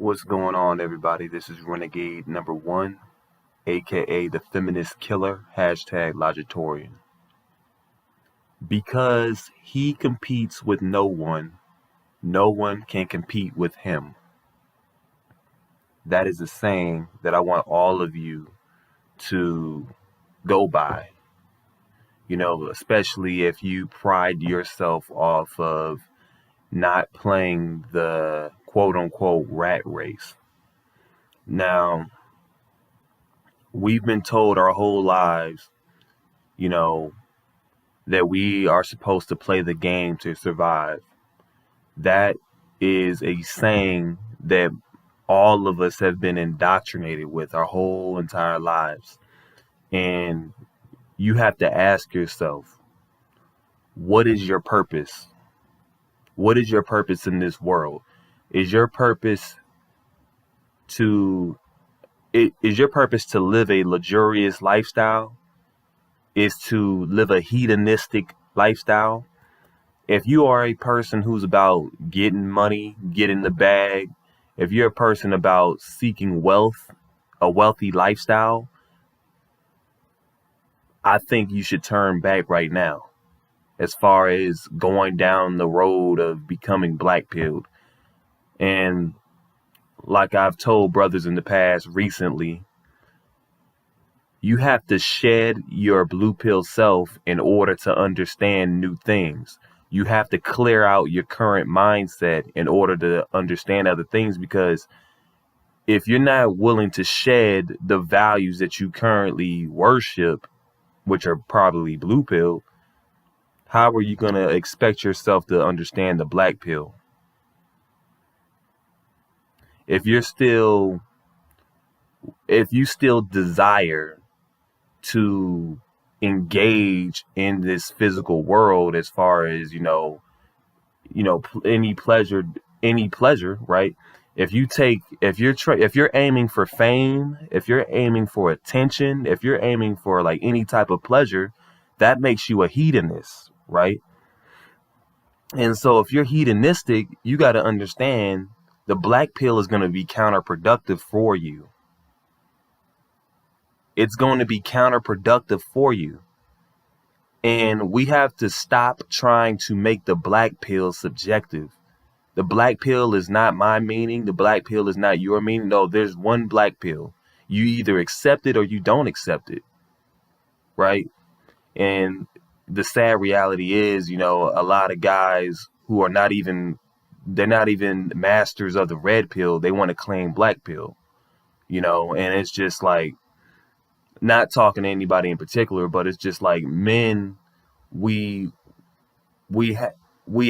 What's going on, everybody? This is Renegade number one, aka the feminist killer, hashtag Logitorian. Because he competes with no one can compete with him. That is a saying that I want all of you to go by, especially if you pride yourself off of not playing the quote unquote rat race. Now, we've been told our whole lives, you know, that we are supposed to play the game to survive. That is a saying that all of us have been indoctrinated with our whole entire lives. And you have to ask yourself, what is your purpose? What is your purpose in this world? Is your purpose to is your purpose to live a luxurious lifestyle? Is to live a hedonistic lifestyle? If you are a person who's about getting money, getting the bag, if you're a person about seeking wealth, a wealthy lifestyle, I think you should turn back right now as far as going down the road of becoming black pilled. And like I've told brothers in the past recently, you have to shed your blue pill self in order to understand new things. You have to clear out your current mindset in order to understand other things, because if you're not willing to shed the values that you currently worship, which are probably blue pill, how are you going to expect yourself to understand the black pill? If you still desire to engage in this physical world, as far as any pleasure, right? If you're aiming for fame, if you're aiming for attention, if you're aiming for like any type of pleasure, that makes you a hedonist, right? And so if you're hedonistic, you got to understand the black pill is going to be counterproductive for you. It's going to be counterproductive for you. And we have to stop trying to make the black pill subjective. The black pill is not my meaning. The black pill is not your meaning. No, there's one black pill. You either accept it or you don't accept it. Right? And the sad reality is, a lot of guys who are they're not even masters of the red pill. They want to claim black pill, and it's just like, not talking to anybody in particular, but it's just like men, we we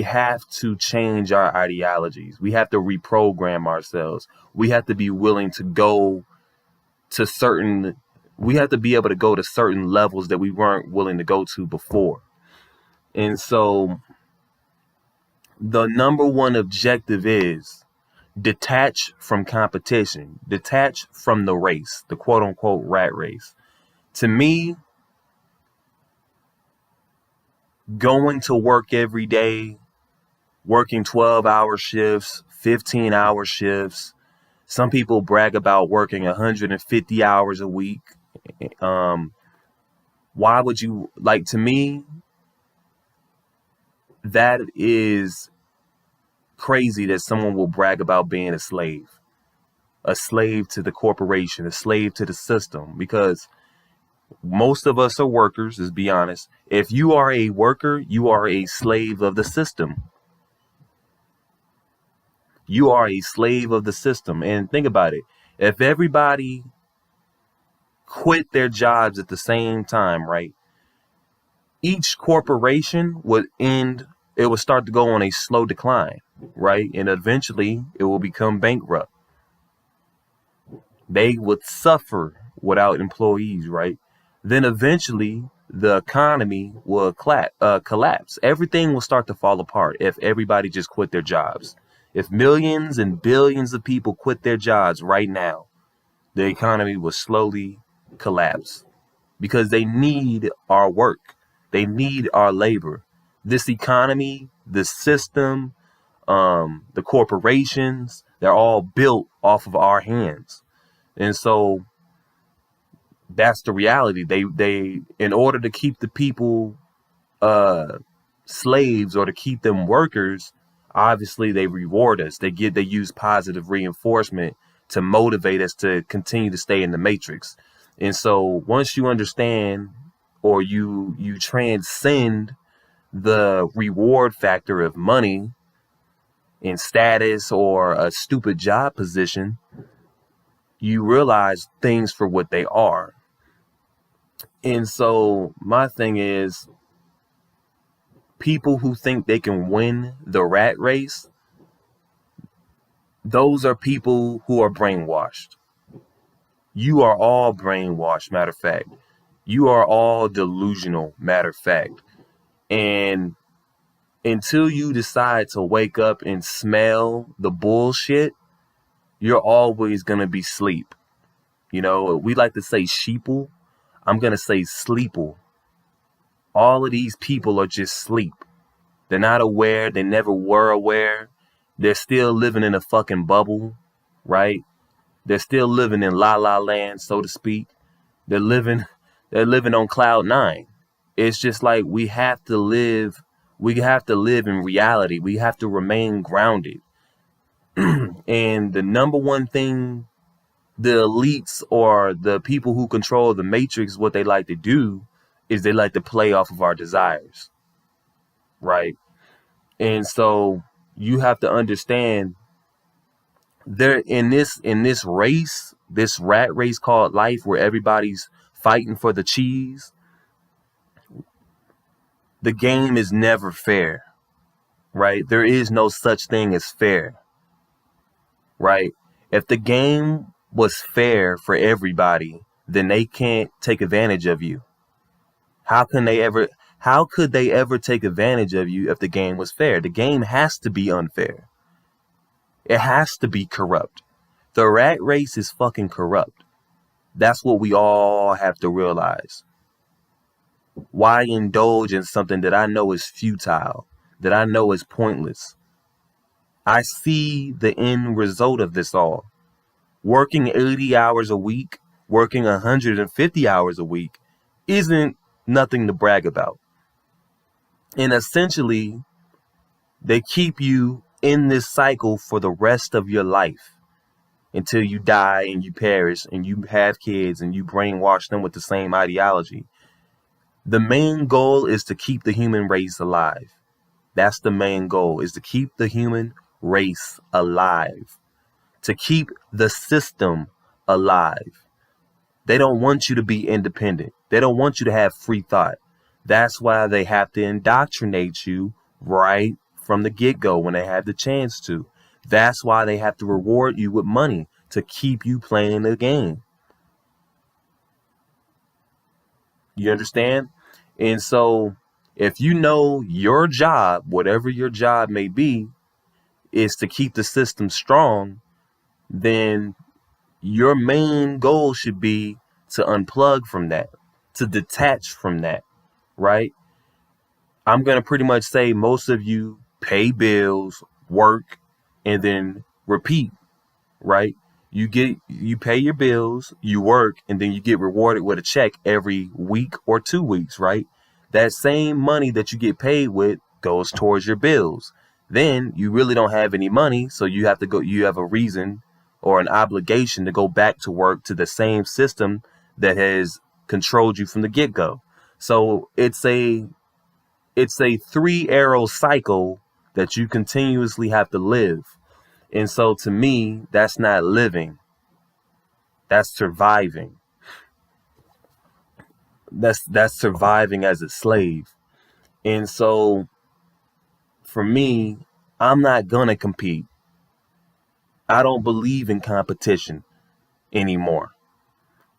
have to change our ideologies. We have to reprogram ourselves. We have to be willing to go to certain we have to be able to go to certain levels that we weren't willing to go to before. And so the number one objective is detach from competition, detach from the race, the quote unquote rat race. To me, going to work every day, working 12-hour shifts, 15-hour shifts. Some people brag about working 150 hours a week. Why would you, like, to me, that is crazy that someone will brag about being a slave to the corporation, a slave to the system, because most of us are workers, let's be honest. If you are a worker, you are a slave of the system. You are a slave of the system. And think about it. If everybody quit their jobs at the same time, right? Each corporation would start to go on a slow decline, right? And eventually it will become bankrupt. They would suffer without employees, right? Then eventually the economy will collapse. Everything will start to fall apart if everybody just quit their jobs. If millions and billions of people quit their jobs right now, the economy will slowly collapse, because they need our work. They need our labor. This economy, the system, the corporations, they're all built off of our hands. And so that's the reality. They in order to keep the people slaves or to keep them workers, obviously they reward us. They use positive reinforcement to motivate us to continue to stay in the matrix. And so once you understand or you transcend the reward factor of money and status or a stupid job position, you realize things for what they are. And so my thing is, people who think they can win the rat race, those are people who are brainwashed. You are all brainwashed, matter of fact. You are all delusional, matter of fact. And until you decide to wake up and smell the bullshit, you're always going to be sleep. You know, we like to say sheeple. I'm going to say sleeple. All of these people are just sleep. They're not aware. They never were aware. They're still living in a fucking bubble, right? They're still living in la la land, so to speak. They're living on cloud nine. It's just like we have to live in reality. We have to remain grounded. And the number one thing the elites or the people who control the matrix, what they like to do is they like to play off of our desires, right? And so you have to understand, there in this race, this rat race called life, where everybody's fighting for the cheese, the game is never fair, right? There is no such thing as fair, right? If the game was fair for everybody, then they can't take advantage of you. How could they ever take advantage of you if the game was fair? The game has to be unfair. It has to be corrupt. The rat race is fucking corrupt. That's what we all have to realize. Why indulge in something that I know is futile, that I know is pointless? I see the end result of this all. Working 80 hours a week, working 150 hours a week isn't nothing to brag about. And essentially, they keep you in this cycle for the rest of your life until you die and you perish and you have kids and you brainwash them with the same ideology. The main goal is to keep the human race alive. That's the main goal, is to keep the human race alive, to keep the system alive. They don't want you to be independent. They don't want you to have free thought. That's why they have to indoctrinate you right from the get-go when they have the chance to. That's why they have to reward you with money to keep you playing the game. You understand? And so if you know your job, whatever your job may be, is to keep the system strong, then your main goal should be to unplug from that, to detach from that, right? I'm going to pretty much say most of you pay bills, work, and then repeat, right? You pay your bills, you work, and then you get rewarded with a check every week or 2 weeks, right? That same money that you get paid with goes towards your bills. Then you really don't have any money, so you have a reason or an obligation to go back to work to the same system that has controlled you from the get-go. So it's a 3-arrow cycle that you continuously have to live. And so to me, that's not living. That's surviving. That's surviving as a slave. And so for me, I'm not gonna compete. I don't believe in competition anymore.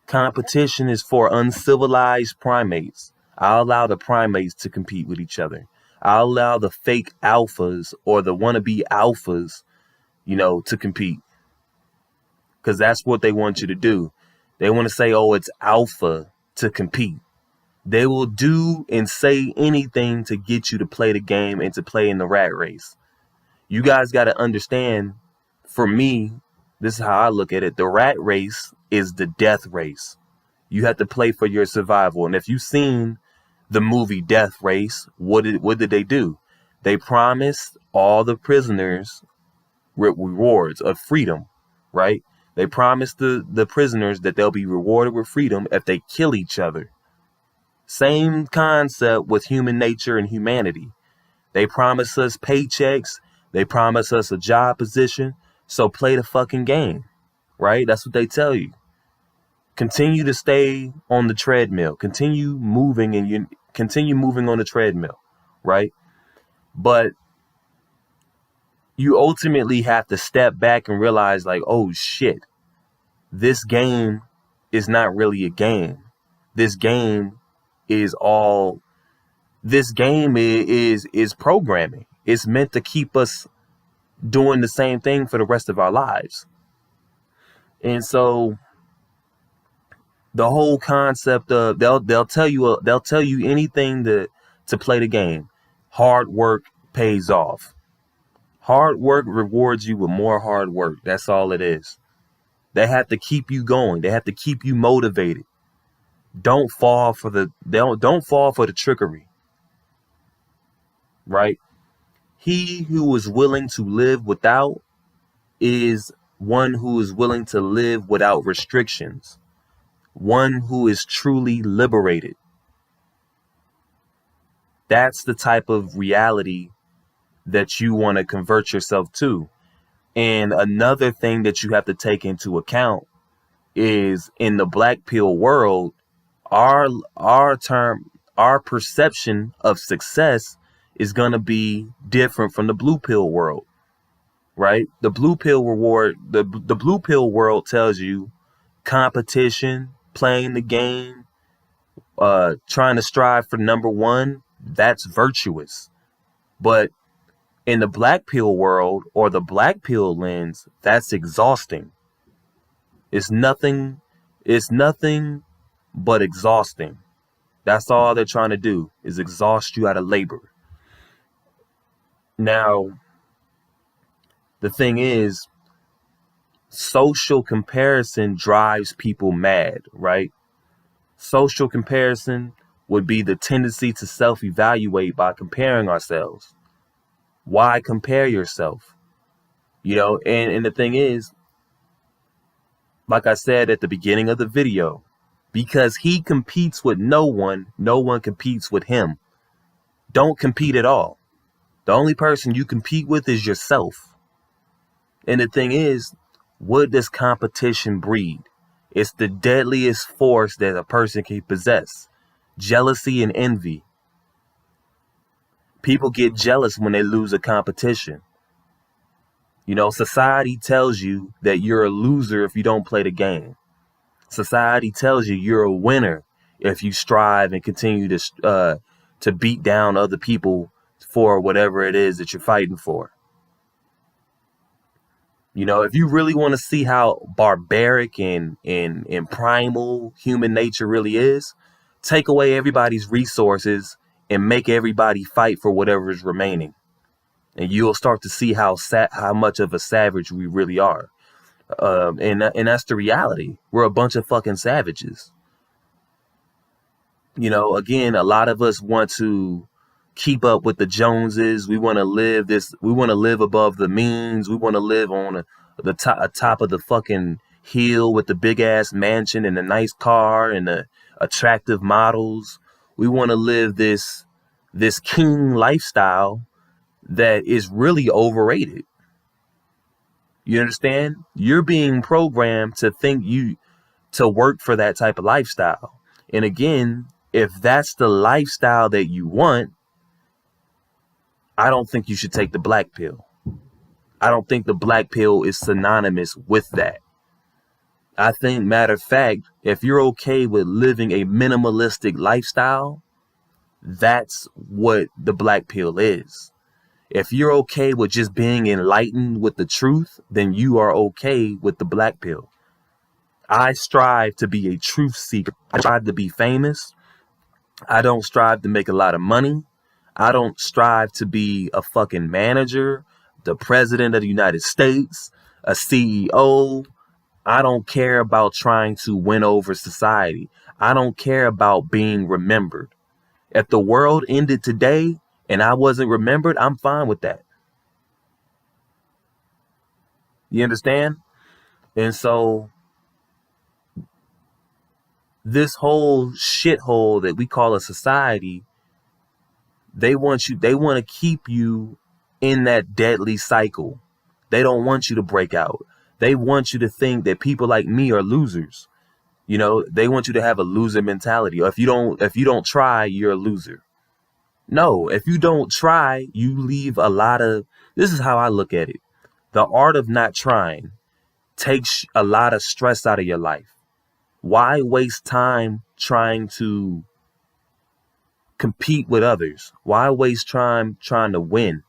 Competition is for uncivilized primates. I'll allow the primates to compete with each other. I'll allow the fake alphas or the wannabe alphas, to compete. Because that's what they want you to do. They want to say, oh, it's alpha to compete. They will do and say anything to get you to play the game and to play in the rat race. You guys got to understand, for me, this is how I look at it. The rat race is the death race. You have to play for your survival. And if you've seen the movie Death Race, what did they do? They promised all the prisoners rewards of freedom, right? They promised the prisoners that they'll be rewarded with freedom if they kill each other. Same concept with human nature and humanity. They promise us paychecks. They promise us a job position. So play the fucking game, right? That's what they tell you. Continue to stay on the treadmill. Continue moving on the treadmill, right? But you ultimately have to step back and realize, like, oh shit, this game is not really a game. This game is programming. It's meant to keep us doing the same thing for the rest of our lives. And so the whole concept of they'll tell you anything to play the game. Hard work pays off. Hard work rewards you with more hard work. That's all it is. They have to keep you going. They have to keep you motivated. Don't fall for the trickery. Right? He who is willing to live without is one who is willing to live without restrictions. One who is truly liberated. That's the type of reality that you want to convert yourself to. And another thing that you have to take into account is, in the black pill world, our perception of success is going to be different from the blue pill world, right? The blue pill world tells you competition, playing the game, trying to strive for number one, that's virtuous. But in the black pill world, or the black pill lens, that's exhausting. It's nothing but exhausting. That's all they're trying to do, is exhaust you out of labor. Now, the thing is, social comparison drives people mad, right? Social comparison would be the tendency to self-evaluate by comparing ourselves. Why compare yourself? And the thing is, like I said at the beginning of the video, because he competes with no one competes with him. Don't compete at all. The only person you compete with is yourself. And the thing is, what does competition breed? It's the deadliest force that a person can possess. Jealousy and envy. People get jealous when they lose a competition. Society tells you that you're a loser if you don't play the game. Society tells you you're a winner if you strive and continue to beat down other people for whatever it is that you're fighting for. If you really want to see how barbaric and primal human nature really is, take away everybody's resources and make everybody fight for whatever is remaining. And you'll start to see how much of a savage we really are. And that's the reality. We're a bunch of fucking savages. Again, a lot of us want to keep up with the Joneses. We want to live above the means. We want to live on the top of the fucking hill with the big ass mansion and a nice car and the attractive models. We want to live this king lifestyle that is really overrated. You understand? You're being programmed to think to work for that type of lifestyle. And again, if that's the lifestyle that you want, I don't think you should take the black pill. I don't think the black pill is synonymous with that. I think, matter of fact, if you're okay with living a minimalistic lifestyle, that's what the black pill is. If you're okay with just being enlightened with the truth, then you are okay with the black pill. I strive to be a truth seeker. I strive to be famous. I don't strive to make a lot of money. I don't strive to be a fucking manager, the president of the United States, a CEO. I don't care about trying to win over society. I don't care about being remembered. If the world ended today and I wasn't remembered, I'm fine with that. You understand? And so this whole shithole that we call a society, they want to keep you in that deadly cycle. They don't want you to break out. They want you to think that people like me are losers. You know, they want you to have a loser mentality. Or if you don't try, you're a loser. No, if you don't try, you leave a lot of, this is how I look at it. The art of not trying takes a lot of stress out of your life. Why waste time trying to compete with others? Why waste time trying to win?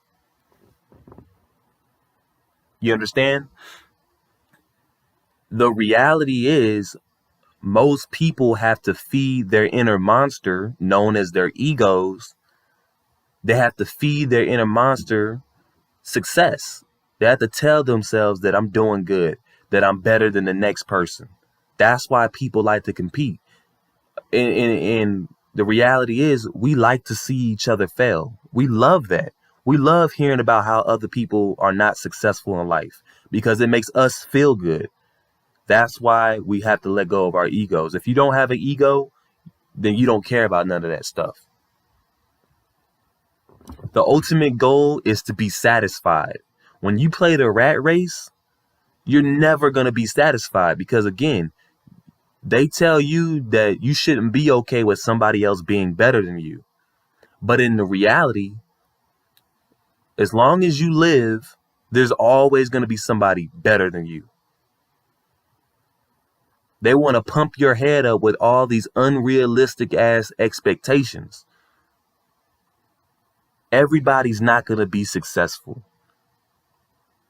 You understand? The reality is most people have to feed their inner monster known as their egos. They have to feed their inner monster success. They have to tell themselves that I'm doing good, that I'm better than the next person. That's why people like to compete. And the reality is we like to see each other fail. We love that. We love hearing about how other people are not successful in life because it makes us feel good. That's why we have to let go of our egos. If you don't have an ego, then you don't care about none of that stuff. The ultimate goal is to be satisfied. When you play the rat race, you're never going to be satisfied because, again, they tell you that you shouldn't be okay with somebody else being better than you. But in the reality, as long as you live, there's always going to be somebody better than you. They want to pump your head up with all these unrealistic ass expectations. Everybody's not going to be successful.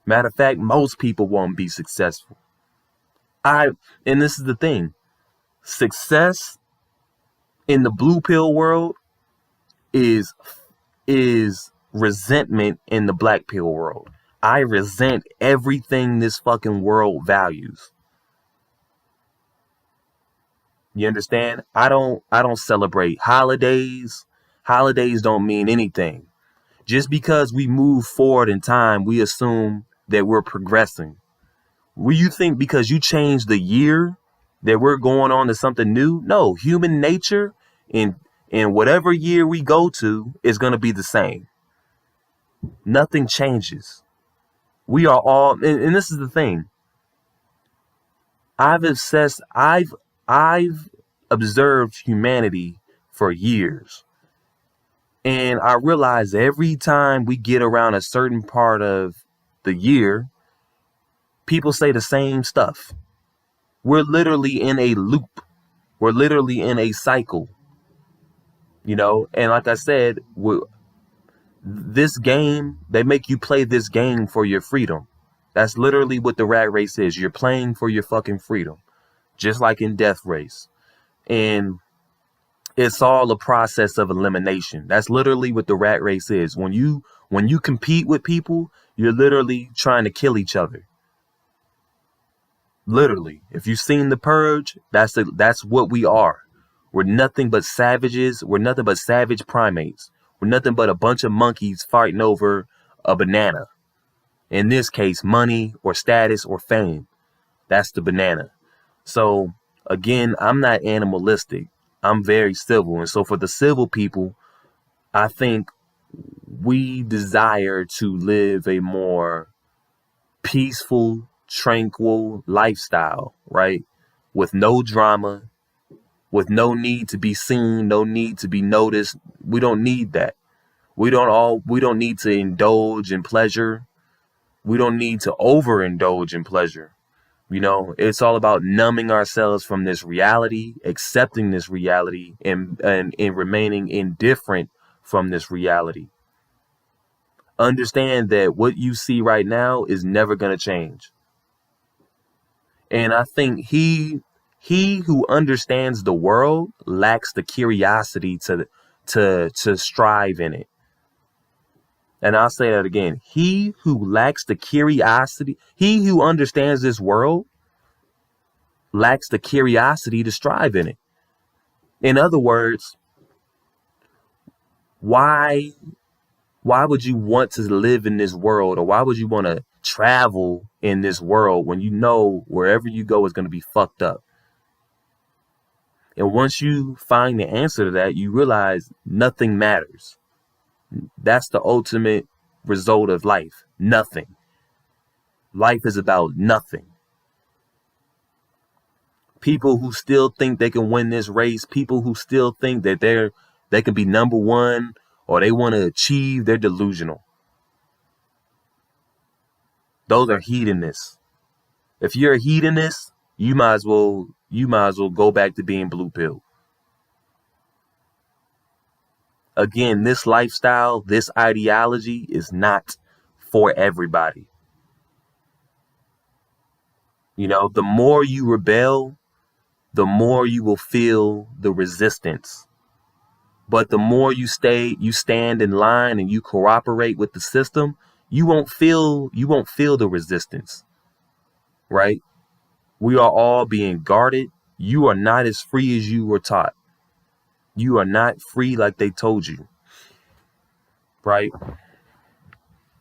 Matter of fact, most people won't be successful. And this is the thing. Success in the blue pill world is resentment in the black pill world. I resent everything this fucking world values. You understand? I don't celebrate holidays. Holidays don't mean anything. Just because we move forward in time, we assume that we're progressing. Will you think because you changed the year that we're going on to something new? No, human nature in whatever year we go to is going to be the same. Nothing changes. We are all, and this is the thing. I've observed humanity for years. And I realize every time we get around a certain part of the year, people say the same stuff. We're literally in a loop. We're literally in a cycle. You know, and like I said, this game, they make you play this game for your freedom. That's literally what the rat race is. You're playing for your fucking freedom. Just like in Death Race. And it's all a process of elimination. That's literally what the rat race is. When you compete with people, you're literally trying to kill each other. Literally. If you've seen The Purge, that's what we are. We're nothing but savages. We're nothing but savage primates. We're nothing but a bunch of monkeys fighting over a banana. In this case, money or status or fame. That's the banana. So, again, I'm not animalistic. I'm very civil. And so for the civil people, I think we desire to live a more peaceful, tranquil lifestyle, right? With no drama, with no need to be seen, no need to be noticed. We don't need that. We don't need to indulge in pleasure. We don't need to overindulge in pleasure. You know, it's all about numbing ourselves from this reality, accepting this reality, and remaining indifferent from this reality. Understand that what you see right now is never going to change. And I think he who understands the world lacks the curiosity to strive in it. And I'll say that again. He who lacks the curiosity, he who understands this world lacks the curiosity to strive in it. In other words, why would you want to live in this world, or why would you want to travel in this world when you know wherever you go is going to be fucked up? And once you find the answer to that, you realize nothing matters. That's the ultimate result of life. Nothing. Life is about nothing. People who still think they can win this race, people who still think that they can be number one or they want to achieve, they're delusional. Those are hedonists. If you're a hedonist, you might as well go back to being blue pill. Again, this lifestyle, this ideology is not for everybody. You know, the more you rebel, the more you will feel the resistance. But the more you stand in line and you cooperate with the system, you won't feel the resistance. Right? We are all being guarded. You are not as free as you were taught. You are not free like they told you. Right?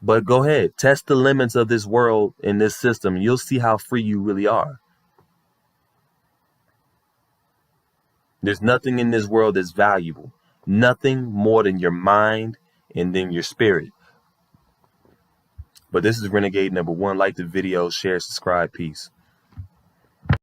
But go ahead, test the limits of this world in this system, and you'll see how free you really are. There's nothing in this world that's valuable. Nothing more than your mind and then your spirit. But this is Renegade number 1. Like the video, share, subscribe, peace.